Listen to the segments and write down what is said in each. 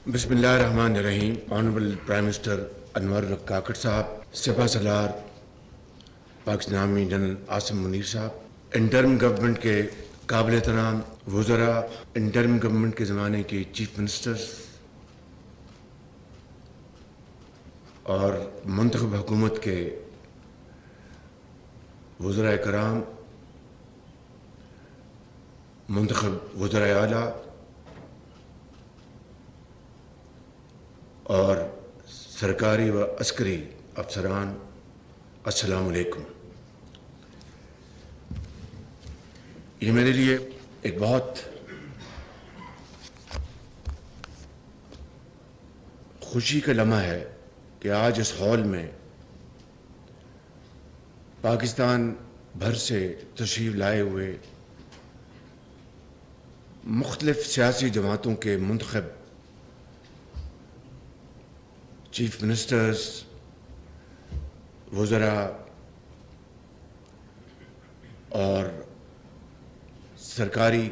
بسم اللہ الرحمن الرحیم. آنریبل پرائم منسٹر انور کاکڑ صاحب، سپہ سالار پاکستان آرمی جنرل عاصم منیر صاحب، انٹرم گورنمنٹ کے قابل احترام وزراء، انٹرم گورنمنٹ کے زمانے کے چیف منسٹرز اور منتخب حکومت کے وزراء کرام، منتخب وزراء اعلیٰ اور سرکاری و عسکری افسران، السلام علیکم. یہ میرے لیے ایک بہت خوشی کا لمحہ ہے کہ آج اس ہال میں پاکستان بھر سے تشریف لائے ہوئے مختلف سیاسی جماعتوں کے منتخب چیف منسٹرز، وزراء اور سرکاری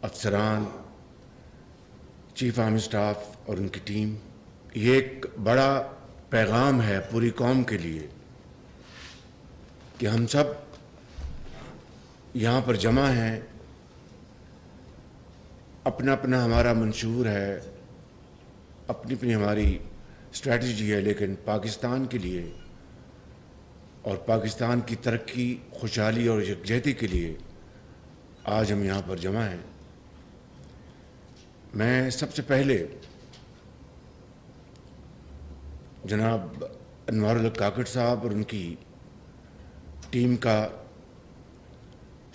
افسران، چیف آرمی سٹاف اور ان کی ٹیم، یہ ایک بڑا پیغام ہے پوری قوم کے لیے کہ ہم سب یہاں پر جمع ہیں. اپنا اپنا ہمارا منشور ہے، اپنی اپنی ہماری اسٹریٹجی ہے، لیکن پاکستان کے لیے اور پاکستان کی ترقی، خوشحالی اور یکجہتی کے لیے آج ہم یہاں پر جمع ہیں. میں سب سے پہلے جناب انوار الحق کاکڑ صاحب اور ان کی ٹیم کا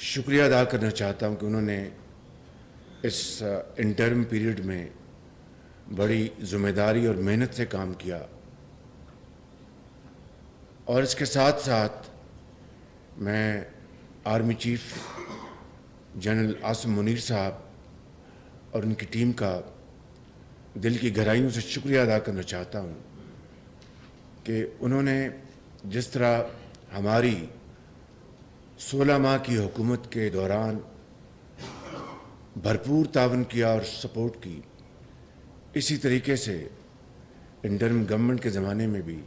شکریہ ادا کرنا چاہتا ہوں کہ انہوں نے اس انٹرم پیریڈ میں بڑی ذمہ داری اور محنت سے کام کیا، اور اس کے ساتھ ساتھ میں army chief general Asim Munir صاحب اور ان کی ٹیم کا دل کی گہرائیوں سے شکریہ ادا کرنا چاہتا ہوں کہ انہوں نے جس طرح ہماری 16 ماہ کی حکومت کے دوران بھرپور تعاون کیا اور سپورٹ کی، اسی طریقے سے انٹرم گورنمنٹ کے زمانے میں بھی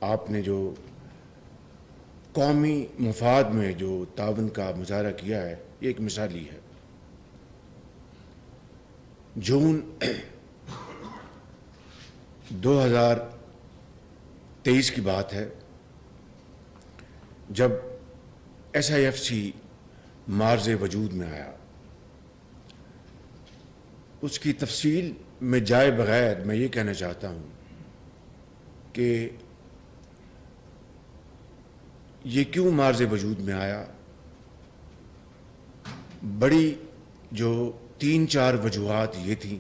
آپ نے جو قومی مفاد میں جو تعاون کا مظاہرہ کیا ہے، یہ ایک مثالی ہے. جون 2023 کی بات ہے جب SIFC مارز وجود میں آیا. اس کی تفصیل میں جائے بغیر میں یہ کہنا چاہتا ہوں کہ یہ کیوں مارز وجود میں آیا. بڑی جو 3-4 وجوہات یہ تھیں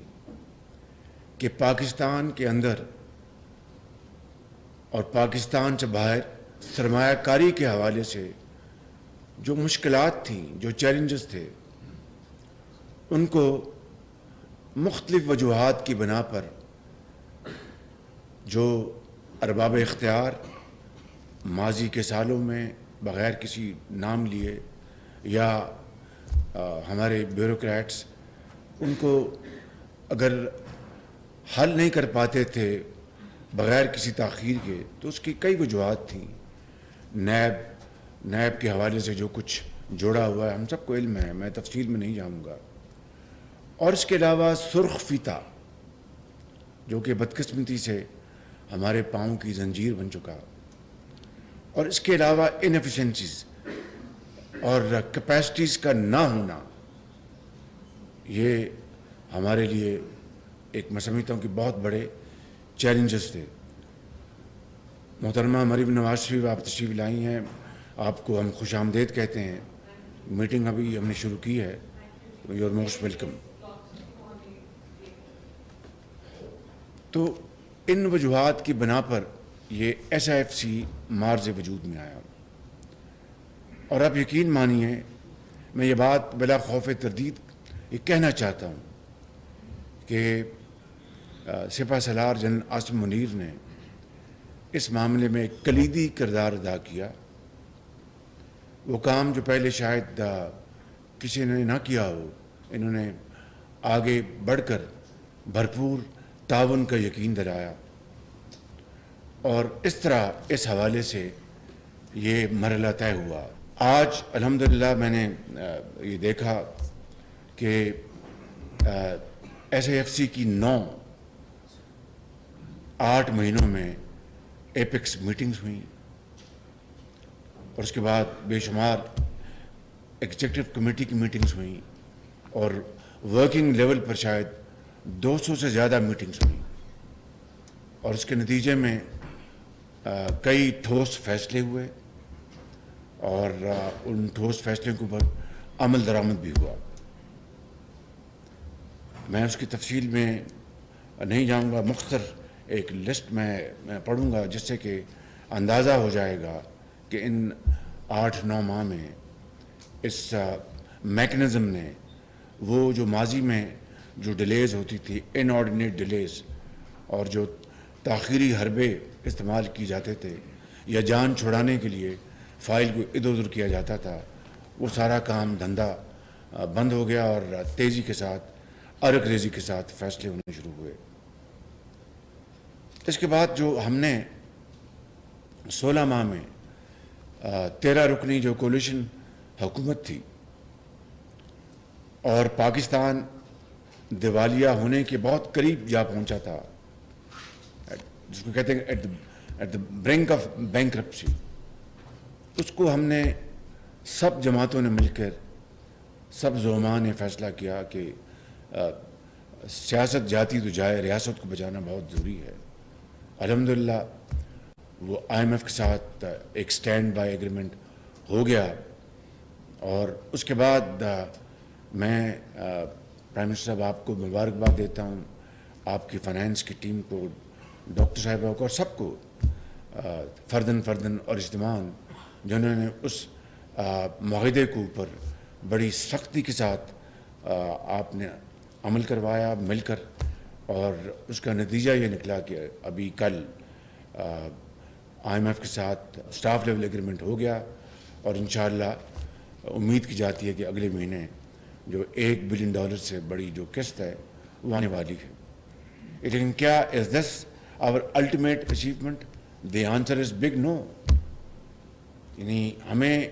کہ پاکستان کے اندر اور پاکستان سے باہر سرمایہ کاری کے حوالے سے جو مشکلات تھیں، جو چیلنجز تھے، ان کو مختلف وجوہات کی بنا پر جو ارباب اختیار ماضی کے سالوں میں بغیر کسی نام لیے یا ہمارے بیوروکریٹس ان کو اگر حل نہیں کر پاتے تھے بغیر کسی تاخیر کے، تو اس کی کئی وجوہات تھیں. نیب کے حوالے سے جو کچھ جوڑا ہوا ہے ہم سب کو علم ہے، میں تفصیل میں نہیں جاؤں گا. اور اس کے علاوہ سرخ فیتہ جو کہ بدقسمتی سے ہمارے پاؤں کی زنجیر بن چکا، اور اس کے علاوہ انیفیشنسیز اور کیپیسٹیز کا نہ ہونا، یہ ہمارے لیے ایک میں سمجھتا ہوں کہ بہت بڑے چیلنجز تھے. محترمہ مریم نواز شریف، آپ تشریف لائی ہیں، آپ کو ہم خوش آمدید کہتے ہیں. میٹنگ ابھی ہم نے شروع کی ہے، یو آر موسٹ ویلکم. تو ان وجوہات کی بنا پر یہ SIFC مارز وجود میں آیا. اور آپ یقین مانیے، میں یہ بات بلا خوف تردید یہ کہنا چاہتا ہوں کہ سپہ سالار جنرل عاصم منیر نے اس معاملے میں ایک کلیدی کردار ادا کیا. وہ کام جو پہلے شاید کسی نے نہ کیا ہو، انہوں نے آگے بڑھ کر بھرپور تعاون کا یقین دلایا، اور اس طرح اس حوالے سے یہ مرحلہ طے ہوا۔ آج الحمدللہ میں نے یہ دیکھا کہ ایس اے ایف سی کی 8 مہینوں میں ایپیکس میٹنگز ہوئیں، اور اس کے بعد بے شمار ایگزیکٹو کمیٹی کی میٹنگز ہوئیں، اور ورکنگ لیول پر شاید 200 سے زیادہ میٹنگز ہوئیں، اور اس کے نتیجے میں کئی ٹھوس فیصلے ہوئے، اور ان ٹھوس فیصلوں کے اوپر عمل درآمد بھی ہوا۔ میں اس کی تفصیل میں نہیں جاؤں گا، مختصر ایک لسٹ میں پڑھوں گا جس سے کہ اندازہ ہو جائے گا کہ ان 8-9 ماہ میں اس میکنزم نے وہ جو ماضی میں جو ڈیلیز ہوتی تھی، ان آرڈینیٹ ڈیلیز، اور جو تاخیری حربے استعمال کی جاتے تھے یا جان چھڑانے کے لیے فائل کو ادھر ادھر کیا جاتا تھا، وہ سارا کام دھندا بند ہو گیا، اور تیزی کے ساتھ ارک ریزی کے ساتھ فیصلے ہونے شروع ہوئے۔ اس کے بعد جو ہم نے 16 ماہ میں 13 رکنی جو کولیشن حکومت تھی، اور پاکستان دیوالیہ ہونے کے بہت قریب جا پہنچا تھا، جس کو کہتے ہیں at the brink of bankruptcy, اس کو ہم نے سب جماعتوں نے مل کر، سب زعماء نے فیصلہ کیا کہ سیاست جاتی تو جائے، ریاست کو بچانا بہت ضروری ہے۔ الحمدللہ وہ آئی ایم ایف کے ساتھ ایک سٹینڈ بائی ایگریمنٹ ہو گیا، اور اس کے بعد میں پرائم منسٹر صاحب آپ کو مبارکباد دیتا ہوں، آپ کی فائنانس کی ٹیم کو، ڈاکٹر صاحبہ کو، اور سب کو فردن اور اجتماعاً، جنہوں نے اس معاہدے کے اوپر بڑی سختی کے ساتھ آپ نے عمل کروایا مل کر، اور اس کا نتیجہ یہ نکلا کہ ابھی کل آئی ایم ایف کے ساتھ سٹاف لیول ایگریمنٹ ہو گیا، اور انشاءاللہ امید کی جاتی ہے کہ اگلے مہینے جو $1 بلین سے بڑی جو قسط ہے وہ آنے والی ہے۔ لیکن کیا is this our ultimate achievement? The answer is big no. یعنی ہمیں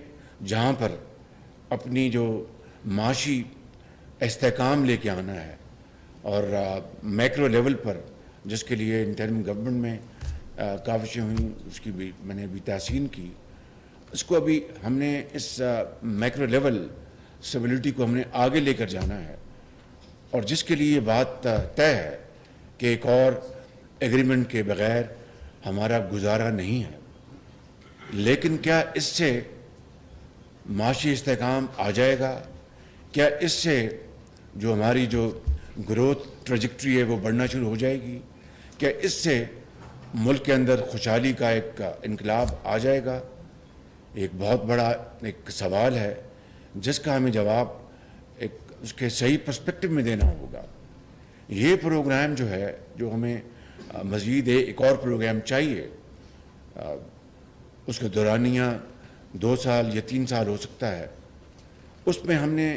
جہاں پر اپنی جو معاشی استحکام لے کے آنا ہے، اور میکرو لیول پر جس کے لیے انٹرم گورنمنٹ میں کاوشیں ہوئیں، اس کی بھی میں نے ابھی تحسین کی، اس کو ابھی ہم نے اس میکرو لیول اسٹیبلٹی کو ہم نے آگے لے کر جانا ہے، اور جس کے لیے یہ بات طے ہے کہ ایک اور ایگریمنٹ کے بغیر ہمارا گزارا نہیں ہے۔ لیکن کیا اس سے معاشی استحکام آ جائے گا؟ کیا اس سے جو ہماری جو گروتھ ٹریجکٹری ہے وہ بڑھنا شروع ہو جائے گی؟ کیا اس سے ملک کے اندر خوشحالی کا ایک انقلاب آ جائے گا؟ ایک بہت بڑا ایک سوال ہے جس کا ہمیں جواب ایک اس کے صحیح پرسپیکٹو میں دینا ہوگا۔ یہ پروگرام جو ہے، جو ہمیں مزید ایک اور پروگرام چاہیے، اس کا دورانیہ 2 سال یا 3 سال ہو سکتا ہے، اس میں ہم نے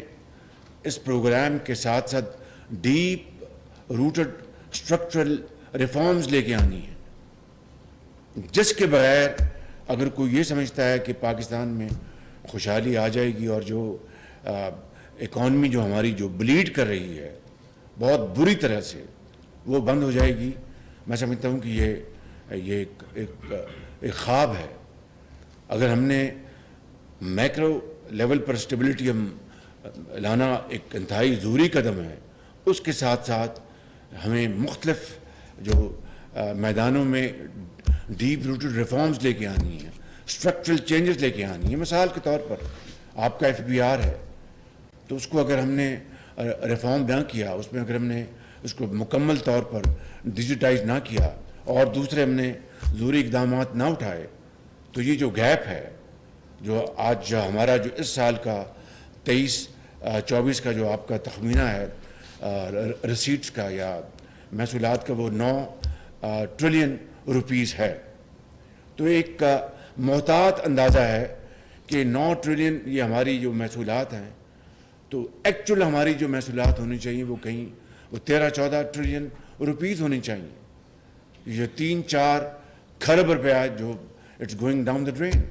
اس پروگرام کے ساتھ ساتھ ڈیپ روٹڈ اسٹرکچرل ریفارمز لے کے آنی ہے، جس کے بغیر اگر کوئی یہ سمجھتا ہے کہ پاکستان میں خوشحالی آ جائے گی، اور جو اکانومی جو ہماری جو بلیڈ کر رہی ہے بہت بری طرح سے، وہ بند ہو جائے گی، میں سمجھتا ہوں کہ یہ ایک خواب ہے۔ اگر ہم نے میکرو لیول پر اسٹیبلٹی لانا ایک انتہائی ضروری قدم ہے، اس کے ساتھ ساتھ ہمیں مختلف جو میدانوں میں ڈیپ روٹڈ ریفارمز لے کے آنی ہیں، اسٹرکچرل چینجز لے کے آنی ہیں۔ مثال کے طور پر آپ کا FBR ہے، تو اس کو اگر ہم نے ریفارم نہ کیا، اس میں اگر ہم نے اس کو مکمل طور پر ڈیجیٹائز نہ کیا، اور دوسرے ہم نے ضروری اقدامات نہ اٹھائے، تو یہ جو گیپ ہے، جو آج ہمارا جو اس سال کا 23-24 کا جو آپ کا تخمینہ ہے ریسیٹس کا یا محصولات کا، وہ 9 ٹریلین روپیز ہے، تو ایک محتاط اندازہ ہے کہ 9 ٹریلین یہ ہماری جو محصولات ہیں، تو ایکچول ہماری جو محصولات ہونی چاہیے وہ کہیں وہ 13-14 ٹریلین روپیز ہونی چاہیے. یہ 3-4 کھرب روپیہ جو it's going down the drain,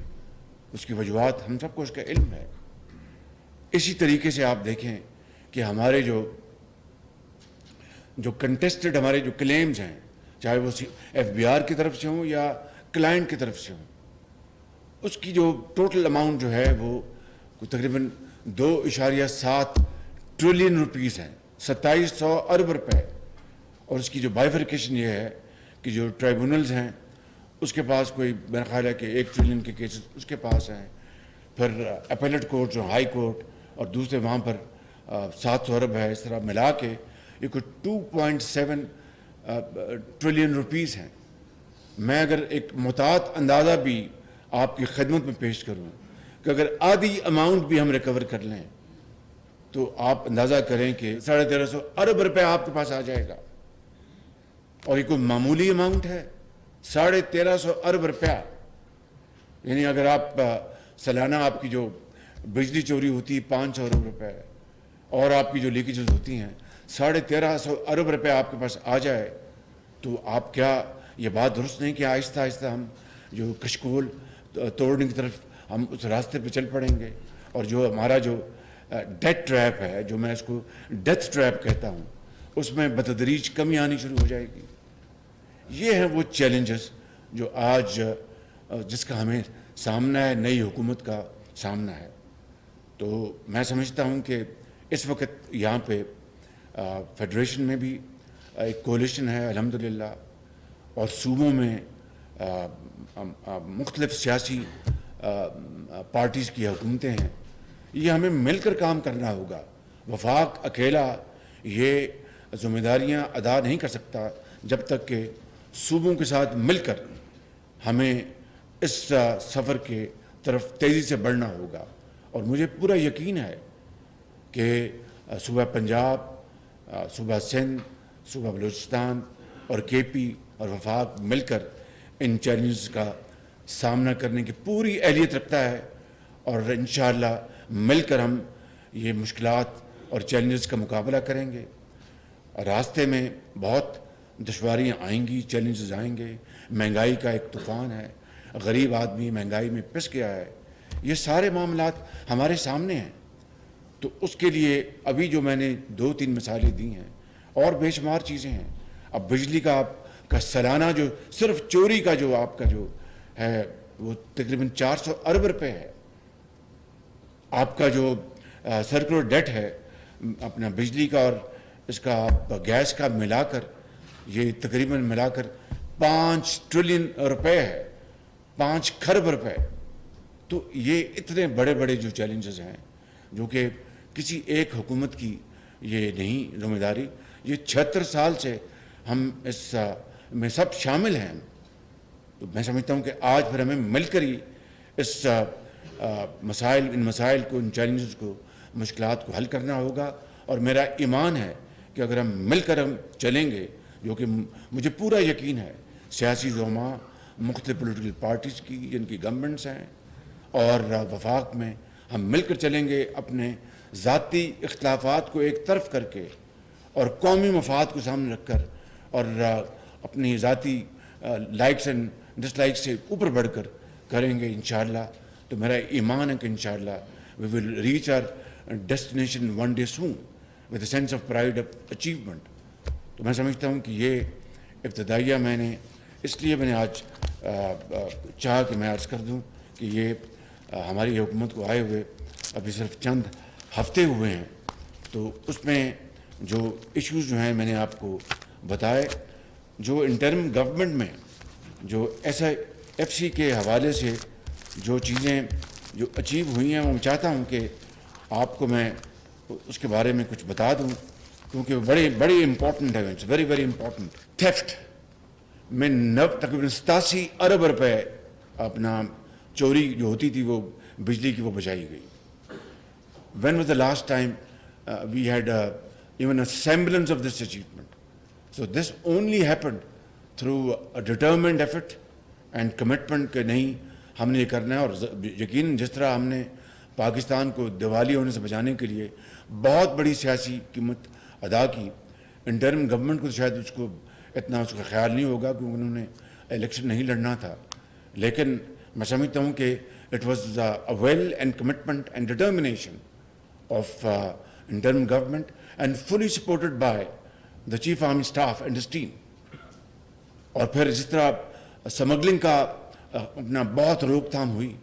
اس کی وجوہات ہم سب کو اس کا علم ہے. اسی طریقے سے آپ دیکھیں کہ ہمارے جو کنٹیسٹڈ ہمارے جو کلیمز ہیں, چاہے وہ FBR کی طرف سے ہوں یا کلائنٹ کی طرف سے ہوں, اس کی جو ٹوٹل اماؤنٹ جو ہے وہ تقریباً 2.7 ٹریلین روپیز ہیں, 2700 ارب روپے. اور اس کی جو بائیفرکیشن یہ ہے کہ جو ٹرائبونلز ہیں اس کے پاس کوئی میرا خیال ہے کہ 1 ٹریلین کے کیسز اس کے پاس ہیں, پھر اپیلٹ کورٹ جو ہائی کورٹ اور دوسرے وہاں پر 700 ارب ہے. اس طرح ملا کے یہ کوئی 2.7 ٹریلین روپیز ہیں. میں اگر ایک محتاط اندازہ بھی آپ کی خدمت میں پیش کروں کہ اگر آدھی اماؤنٹ بھی ہم ریکور کر لیں تو آپ اندازہ کریں کہ 1350 ارب روپے آپ کے پاس آ جائے گا. اور یہ کوئی معمولی اماؤنٹ ہے, 1350 ارب روپیہ. یعنی اگر آپ سالانہ آپ کی جو بجلی چوری ہوتی ہے 500 ارب روپے, اور آپ کی جو لیکیجز ہوتی ہیں 1350 ارب روپے آپ کے پاس آ جائے, تو آپ کیا یہ بات درست نہیں کہ آہستہ آہستہ ہم جو کشکول توڑنے کی طرف ہم اس راستے پہ چل پڑیں گے, اور جو ہمارا جو ڈیتھ ٹریپ ہے, جو میں اس کو ڈیتھ ٹریپ کہتا ہوں, اس میں بتدریج کمی آنی شروع ہو جائے گی. یہ ہیں وہ چیلنجز جو آج جس کا ہمیں سامنا ہے, نئی حکومت کا سامنا ہے. تو میں سمجھتا ہوں کہ اس وقت یہاں پہ فیڈریشن میں بھی ایک کولیشن ہے الحمدللہ, اور صوبوں میں مختلف سیاسی پارٹیز کی حکومتیں ہیں. یہ ہمیں مل کر کام کرنا ہوگا. وفاق اکیلا یہ ذمہ داریاں ادا نہیں کر سکتا جب تک کہ صوبوں کے ساتھ مل کر ہمیں اس سفر کے طرف تیزی سے بڑھنا ہوگا. اور مجھے پورا یقین ہے کہ صوبہ پنجاب, صوبہ سندھ, صوبہ بلوچستان اور KP اور وفاق مل کر ان چیلنجز کا سامنا کرنے کی پوری اہلیت رکھتا ہے, اور انشاءاللہ مل کر ہم یہ مشکلات اور چیلنجز کا مقابلہ کریں گے. راستے میں بہت دشواریاں آئیں گی, چیلنجز آئیں گے. مہنگائی کا ایک طوفان ہے, غریب آدمی مہنگائی میں پس گیا ہے. یہ سارے معاملات ہمارے سامنے ہیں. تو اس کے لیے ابھی جو میں نے 2-3 مثالیں دی ہیں, اور بے شمار چیزیں ہیں. اب بجلی کا آپ کا سالانہ جو صرف چوری کا جو آپ کا جو ہے وہ تقریباً 400 ارب روپے ہے. آپ کا جو سرکولر ڈیٹ ہے اپنا بجلی کا اور اس کا گیس کا ملا کر, یہ تقریباً ملا کر 5 ٹریلین روپے ہے, 5 کھرب روپے. تو یہ اتنے بڑے بڑے جو چیلنجز ہیں جو کہ کسی ایک حکومت کی یہ نہیں ذمہ داری, یہ 76 سال سے ہم اس میں سب شامل ہیں. تو میں سمجھتا ہوں کہ آج پھر ہمیں مل کر ہی اس ان مسائل کو, ان چیلنجز کو, مشکلات کو حل کرنا ہوگا. اور میرا ایمان ہے کہ اگر ہم مل کر ہم چلیں گے, جو کہ مجھے پورا یقین ہے سیاسی زعماء مختلف پولیٹیکل پارٹیز کی جن کی گورنمنٹس ہیں اور وفاق میں ہم مل کر چلیں گے, اپنے ذاتی اختلافات کو ایک طرف کر کے اور قومی مفاد کو سامنے رکھ کر اور اپنی ذاتی لائکس اینڈ ڈس لائکس سے اوپر بڑھ کر کریں گے انشاءاللہ. تو میرا ایمان ہے کہ انشاءاللہ we will reach our destination one day soon with a sense of pride of achievement. تو میں سمجھتا ہوں کہ یہ ابتدائیہ میں نے اس لیے میں نے آج چاہا کہ میں عرض کر دوں کہ یہ ہماری حکومت کو آئے ہوئے ابھی صرف چند ہفتے ہوئے ہیں. تو اس میں جو ایشوز جو ہیں میں نے آپ کو بتائے, جو انٹرم گورنمنٹ میں جو SIFC کے حوالے سے جو چیزیں جو اچیو ہوئی ہیں, وہ میں چاہتا ہوں کہ آپ کو میں اس کے بارے میں کچھ بتا دوں, کیونکہ وہ بڑے امپورٹنٹ ہے. It's very very important. Theft میں تقریباً 87 ارب روپے اپنا چوری جو ہوتی تھی وہ بجلی کی وہ بچائی گئی. When was the last time we had even a semblance of this achievement? So this only happened through a determined effort and commitment کہ نہیں ہم نے یہ کرنا ہے. اور یقیناً جس طرح ہم نے پاکستان کو دیوالی ہونے سے بچانے کے لیے بہت بڑی سیاسی قیمت ادا کی, انٹرم گورنمنٹ کو تو شاید اس کا خیال نہیں ہوگا کیونکہ انہوں نے الیکشن نہیں لڑنا تھا، لیکن میں سمجھتا ہوں کہ it was a well and commitment and determination of interim government and fully supported by the chief army staff and his team. اور پھر جس طرح سمگلنگ کا اپنا بہت روک تھام ہوئی،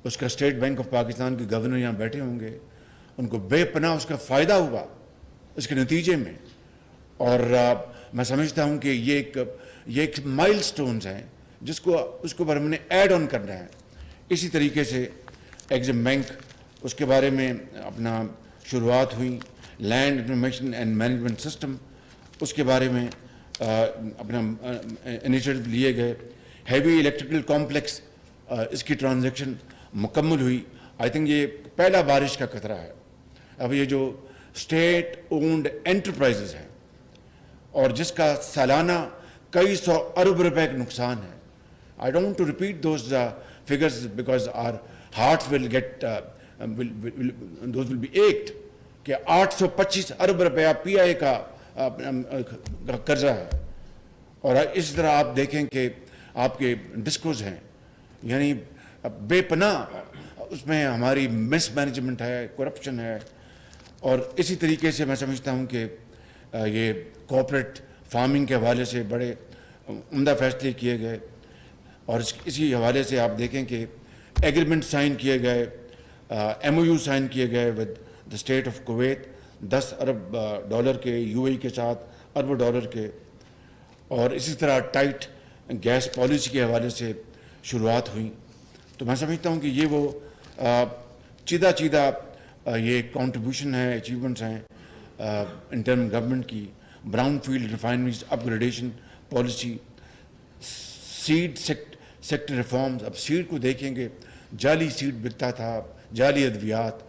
اس کا اسٹیٹ بینک آف پاکستان کے گورنر یہاں بیٹھے ہوں گے، ان کو بے پناہ اس کا فائدہ ہوا اس کے نتیجے میں. اور میں سمجھتا ہوں کہ یہ ایک مائل سٹونز ہیں اس کے اوپر ہم نے ایڈ آن کرنا ہے. اسی طریقے سے ایگزم بینک، اس کے بارے میں اپنا شروعات ہوئی، land information and management system, اس کے بارے میں اپنا انیشیٹو لیے گئے. ہیوی الیکٹریکل کمپلیکس، اس کی ٹرانزیکشن مکمل ہوئی. آئی تھنک یہ پہلا بارش کا قطرہ ہے. اب یہ جو اسٹیٹ اونڈ انٹرپرائزز ہیں اور جس کا سالانہ کئی سو ارب روپے کا نقصان ہے، I don't to repeat those figures because our hearts will get those will be ached کہ 825 ارب روپیہ پی آئی کا قرضہ ہے. اور اس طرح آپ دیکھیں کہ آپ کے ڈسکوز ہیں، یعنی بے پناہ اس میں ہماری مس مینجمنٹ ہے، کرپشن ہے. اور اسی طریقے سے میں سمجھتا ہوں کہ یہ کوآپریٹ فارمنگ کے حوالے سے بڑے عمدہ فیصلے کیے گئے. اور اسی حوالے سے آپ دیکھیں کہ ایگریمنٹ سائن کیے گئے، ایم او یو سائن کیے گئے with the state of Kuwait, 10 Arab dollar کے، یو اے ای کے ساتھ ارب ڈالر کے. اور اسی طرح ٹائٹ گیس پالیسی کے حوالے سے شروعات ہوئیں. تو میں سمجھتا ہوں کہ یہ وہ چیدہ یہ کنٹریبیوشن ہے، اچیومنٹس ہیں انٹرم گورنمنٹ کی. Brown field refineries upgradation policy, seed sector reforms. اب سیڈ کو دیکھیں گے، جعلی سیڈ بکتا تھا، جعلی ادویات،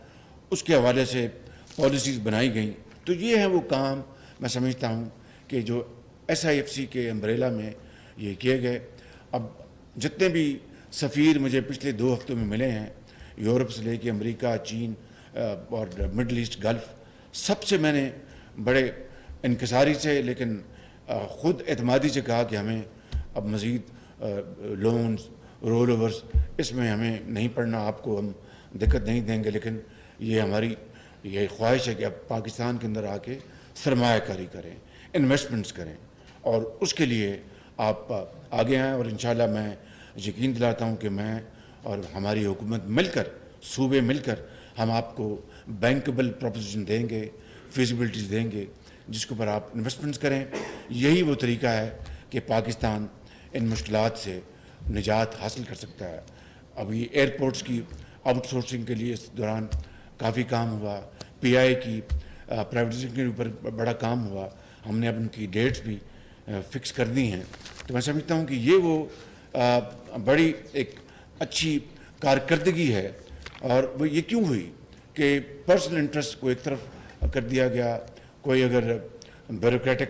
اس کے حوالے سے پالیسیز بنائی گئیں. تو یہ ہے وہ کام میں سمجھتا ہوں کہ جو ایس آئی ایف سی کے امبریلا میں یہ کیے گئے. اب جتنے بھی سفیر مجھے پچھلے 2 ہفتوں میں ملے ہیں، یورپ سے لے کے امریکہ، چین اور مڈل ایسٹ، گلف، سب سے میں نے بڑے انکساری سے لیکن خود اعتمادی سے کہا کہ ہمیں اب مزید لونز، رول اوورز اس میں ہمیں نہیں پڑنا، آپ کو ہم دقت نہیں دیں گے، لیکن یہ ہماری یہ خواہش ہے کہ اب پاکستان کے اندر آ کے سرمایہ کاری کریں، انویسٹمنٹس کریں. اور اس کے لیے آپ آگے آئیں. اور انشاءاللہ میں یقین دلاتا ہوں کہ میں اور ہماری حکومت مل کر، صوبے مل کر، ہم آپ کو بینکبل پروپوزیشن دیں گے، فیزیبلٹیز دیں گے جس کے اوپر آپ انویسٹمنٹس کریں. یہی وہ طریقہ ہے کہ پاکستان ان مشکلات سے نجات حاصل کر سکتا ہے. ابھی ایئرپورٹس کی آؤٹ سورسنگ کے لیے اس دوران کافی کام ہوا، پی آئی کی پرائیویٹائزیشن کے اوپر بڑا کام ہوا. ہم نے اب ان کی ڈیٹس بھی فکس کر دی ہیں. تو میں سمجھتا ہوں کہ یہ وہ بڑی ایک اچھی کارکردگی ہے. اور وہ یہ کیوں ہوئی کہ پرسنل انٹرسٹ کو ایک طرف کر دیا گیا، کوئی اگر بیوروکریٹک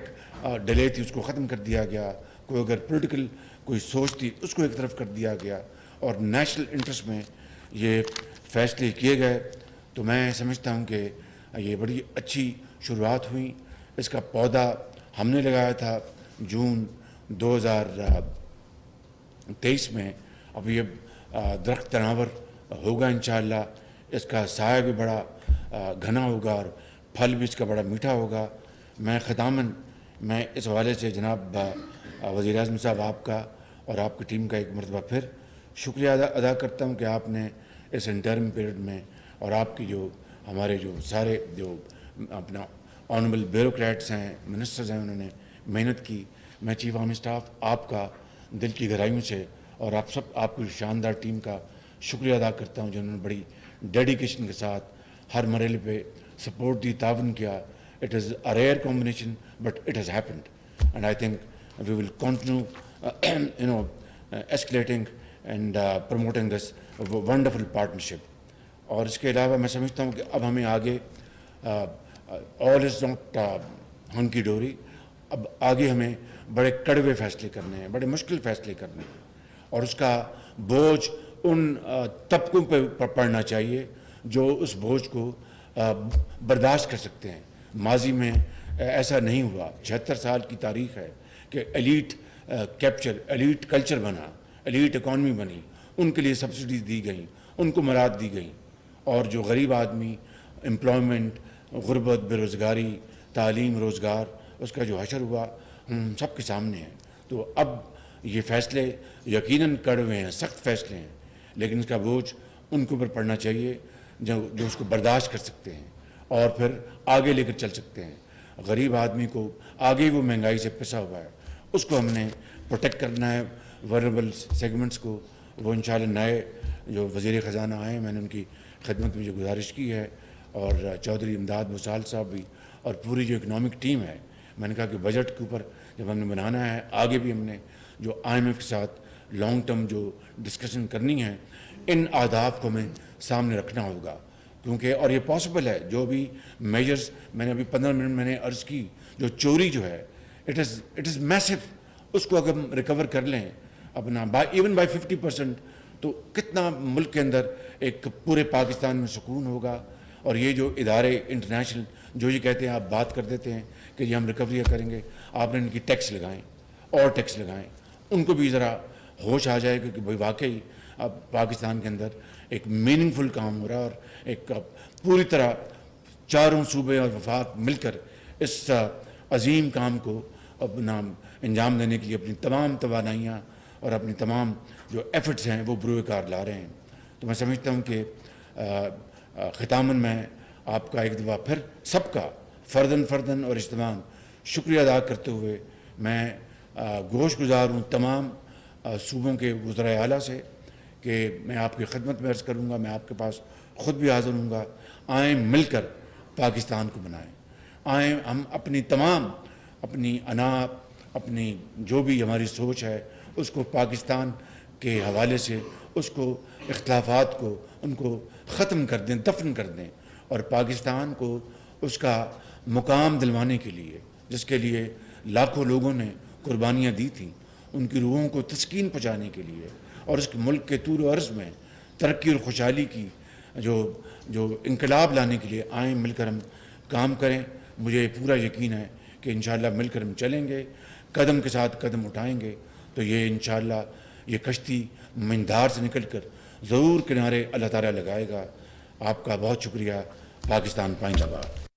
ڈیلے تھی اس کو ختم کر دیا گیا، کوئی اگر پولیٹیکل کوئی سوچ تھی اس کو ایک طرف کر دیا گیا، اور نیشنل انٹرسٹ میں یہ فیصلے کیے گئے. تو میں سمجھتا ہوں کہ یہ بڑی اچھی شروعات ہوئیں. اس کا پودا ہم نے لگایا تھا جون 2023 میں. اب یہ درخت تناور ہوگا انشاءاللہ. اس کا سایہ بھی بڑا گھنا ہوگا اور پھل بھی اس کا بڑا میٹھا ہوگا. میں ختاماً میں اس حوالے سے جناب وزیر اعظم صاحب آپ کا اور آپ کی ٹیم کا ایک مرتبہ پھر شکریہ ادا کرتا ہوں کہ آپ نے اس انٹرم پیریڈ میں، اور آپ کی جو ہمارے جو سارے جو اپنا آنریبل بیوروکریٹس ہیں، منسٹرز ہیں، انہوں نے محنت کی. میں چیف آرمی اسٹاف آپ کا دل کی گہرائیوں سے اور آپ کی شاندار ٹیم کا شکریہ ادا کرتا ہوں جنہوں نے بڑی ڈیڈیکیشن کے ساتھ ہر مرحلے پہ سپورٹ دی، تعاون کیا. It is a rare combination, but it has happened. And I think we will continue, escalating and promoting this wonderful partnership. اور اس کے علاوہ میں سمجھتا ہوں کہ اب ہمیں آگے all is not hunky dory. اب آگے ہمیں بڑے کڑوے فیصلے کرنے ہیں، بڑے مشکل فیصلے کرنے ہیں. اور اس کا بوجھ ان طبقوں پہ پڑنا چاہیے جو اس بوجھ کو برداشت کر سکتے ہیں. ماضی میں ایسا نہیں ہوا. 76 سال کی تاریخ ہے کہ ایلیٹ کیپچر، ایلیٹ کلچر بنا، ایلیٹ اکانومی بنی، ان کے لیے سبسڈیز دی گئیں، ان کو مراد دی گئیں، اور جو غریب آدمی امپلائمنٹ، غربت، بے روزگاری، تعلیم، روزگار، اس کا جو حشر ہوا ہم سب کے سامنے ہے. تو اب یہ فیصلے یقیناً کڑوے ہیں، سخت فیصلے ہیں، لیکن اس کا بوجھ ان کے اوپر پڑنا چاہیے جو اس کو برداشت کر سکتے ہیں اور پھر آگے لے کر چل سکتے ہیں. غریب آدمی کو آگے وہ مہنگائی سے پسا ہوا ہے، اس کو ہم نے پروٹیکٹ کرنا ہے. ورنیبل سیگمنٹس کو وہ انشاءاللہ نئے جو وزیر خزانہ آئے ہیں، میں نے ان کی خدمت میں جو گزارش کی ہے، اور چودھری امداد بسال صاحب بھی، اور پوری جو اکنامک ٹیم ہے، میں نے کہا کہ بجٹ کے اوپر جب ہم نے بنانا ہے، آگے بھی ہم نے جو IMF کے ساتھ لانگ ٹرم جو ڈسکشن کرنی ہے، ان اہداف کو ہمیں سامنے رکھنا ہوگا. کیونکہ اور یہ پاسبل ہے، جو بھی میجرز میں نے ابھی 15 منٹ میں نے عرض کی، جو چوری جو ہے اٹ از میسو، اس کو اگر ہم ریکور کر لیں اپنا ایون بائی 50%، تو کتنا ملک کے اندر ایک پورے پاکستان میں سکون ہوگا. اور یہ جو ادارے انٹرنیشنل جو یہ کہتے ہیں، آپ بات کر دیتے ہیں کہ یہ ہم ریکوریاں کریں گے، آپ نے ان کی ٹیکس لگائیں اور ٹیکس لگائیں، ان کو بھی ذرا ہوش آ جائے کہ بھائی واقعی اب پاکستان کے اندر ایک میننگ فل کام ہو رہا ہے، اور ایک پوری طرح چاروں صوبے اور وفاق مل کر اس عظیم کام کو اپنا انجام دینے کے لیے اپنی تمام توانائیاں اور اپنی تمام جو ایفرٹس ہیں وہ بروئے کار لا رہے ہیں. تو میں سمجھتا ہوں کہ ختاماً میں آپ کا ایک دفعہ پھر سب کا فرداً اور اجتماعاً شکریہ ادا کرتے ہوئے میں گوش گزار ہوں تمام صوبوں کے وزرائے اعلیٰ سے کہ میں آپ کی خدمت میں عرض کروں گا، میں آپ کے پاس خود بھی حاضر ہوں گا. آئیں مل کر پاکستان کو بنائیں، آئیں ہم اپنی تمام اپنی انا، اپنی جو بھی ہماری سوچ ہے اس کو پاکستان کے حوالے سے اس کو اختلافات کو ان کو ختم کر دیں، دفن کر دیں، اور پاکستان کو اس کا مقام دلوانے کے لیے، جس کے لیے لاکھوں لوگوں نے قربانیاں دی تھیں، ان کی روحوں کو تسکین پہنچانے کے لیے، اور اس ملک کے طول و عرض میں ترقی اور خوشحالی کی جو انقلاب لانے کے لیے آئیں مل کر ہم کام کریں. مجھے پورا یقین ہے کہ انشاءاللہ مل کر ہم چلیں گے، قدم کے ساتھ قدم اٹھائیں گے، تو یہ انشاءاللہ یہ کشتی مندار سے نکل کر ضرور کنارے اللہ تعالیٰ لگائے گا. آپ کا بہت شکریہ. پاکستان پائندہ باد.